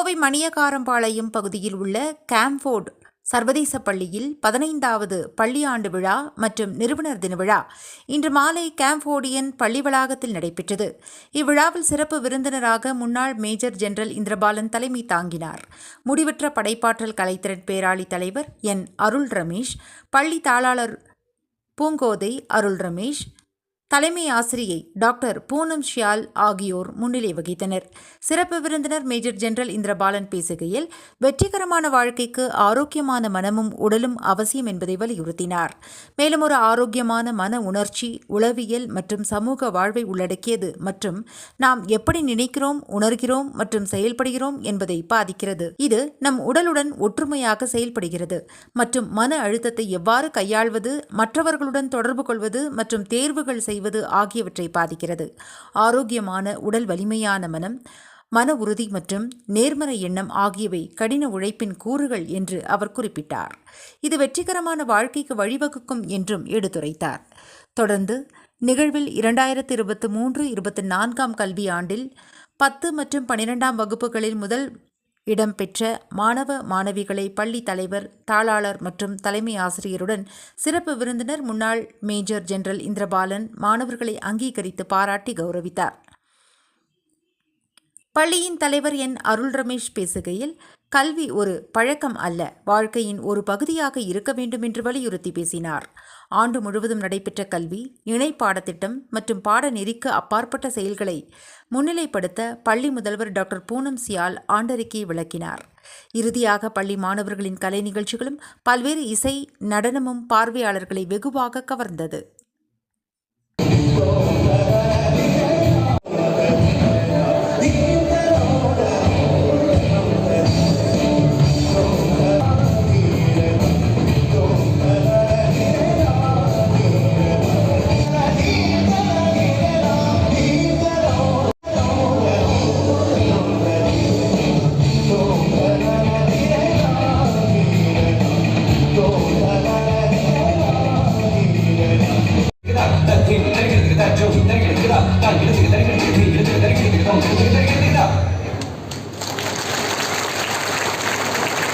கோவை மணியக்காரம்பாளையம் பகுதியில் உள்ள கேம்ஃபோர்ட் சர்வதேச பள்ளியில் 15வது பள்ளியாண்டு விழா மற்றும் நிறுவனர் தின விழா இன்று மாலை கேம்ஃபோர்டியன் பள்ளி வளாகத்தில் நடைபெற்றது. இவ்விழாவில் சிறப்பு விருந்தினராக முன்னாள் மேஜர் ஜெனரல் இந்திரபாலன் தலைமை தாங்கினார். முடிவற்ற படைப்பாற்றல் கலைத்திறன் பேராளி தலைவர் என். அருள் ரமேஷ், பள்ளி தாளாளர் பூங்கோதை அருள் ரமேஷ், தலைமை ஆசிரியை டாக்டர் பூனம் ஷியால் ஆகியோர் முன்னிலை வகித்தனர். சிறப்பு விருந்தினர் மேஜர் ஜெனரல் இந்திரபாலன் பேசுகையில், வெற்றிகரமான வாழ்க்கைக்கு ஆரோக்கியமான மனமும் உடலும் அவசியம் என்பதை வலியுறுத்தினார். மேலும் ஒரு ஆரோக்கியமான மன உணர்ச்சி உளவியல் மற்றும் சமூக வாழ்வை உள்ளடக்கியது மற்றும் நாம் எப்படி நினைக்கிறோம், உணர்கிறோம் மற்றும் செயல்படுகிறோம் என்பதை பாதிக்கிறது. இது நம் உடலுடன் ஒற்றுமையாக செயல்படுகிறது மற்றும் மன அழுத்தத்தை எவ்வாறு கையாள்வது, மற்றவர்களுடன் தொடர்பு கொள்வது மற்றும் தேர்வுகள் செய்வது ஆகியவற்றை பாதிக்கிறது. ஆரோக்கியமான உடல், வலிமையான மனம், மன உறுதி மற்றும் நேர்மறை எண்ணம் ஆகியவை கடின உழைப்பின் கூறுகள் என்று அவர் குறிப்பிட்டார். இது வெற்றிகரமான வாழ்க்கைக்கு வழிவகுக்கும் என்றும் எடுத்துரைத்தார். தொடர்ந்து நிகழ்வில் 2023-24 கல்வியாண்டில் 10 மற்றும் 12ஆம் வகுப்புகளில் முதல் இடம்பெற்ற மாணவ மாணவிகளை பள்ளி தலைவர், தாளாளர் மற்றும் தலைமை ஆசிரியருடன் சிறப்பு விருந்தினர் முன்னாள் மேஜர் ஜெனரல் இந்திரபாலன் மாணவர்களை அங்கீகரித்து பாராட்டி கௌரவித்தார். பள்ளியின் தலைவர் என். அருள் ரமேஷ் பேசுகையில், கல்வி ஒரு பழக்கம் அல்ல, வாழ்க்கையின் ஒரு பகுதியாக இருக்க வேண்டும் என்று வலியுறுத்தி பேசினார். ஆண்டு முழுவதும் நடைபெற்ற கல்வி, இணை பாடத்திட்டம் மற்றும் பாடநெறிக்கு அப்பாற்பட்ட செயல்களை முன்னிலைப்படுத்த பள்ளி முதல்வர் டாக்டர் பூனம் சியால் ஆண்டறிக்கையை விளக்கினார். இறுதியாக பள்ளி மாணவர்களின் கலை நிகழ்ச்சிகளும் பல்வேறு இசை, நடனமும் பார்வையாளர்களை வெகுவாக கவர்ந்தது.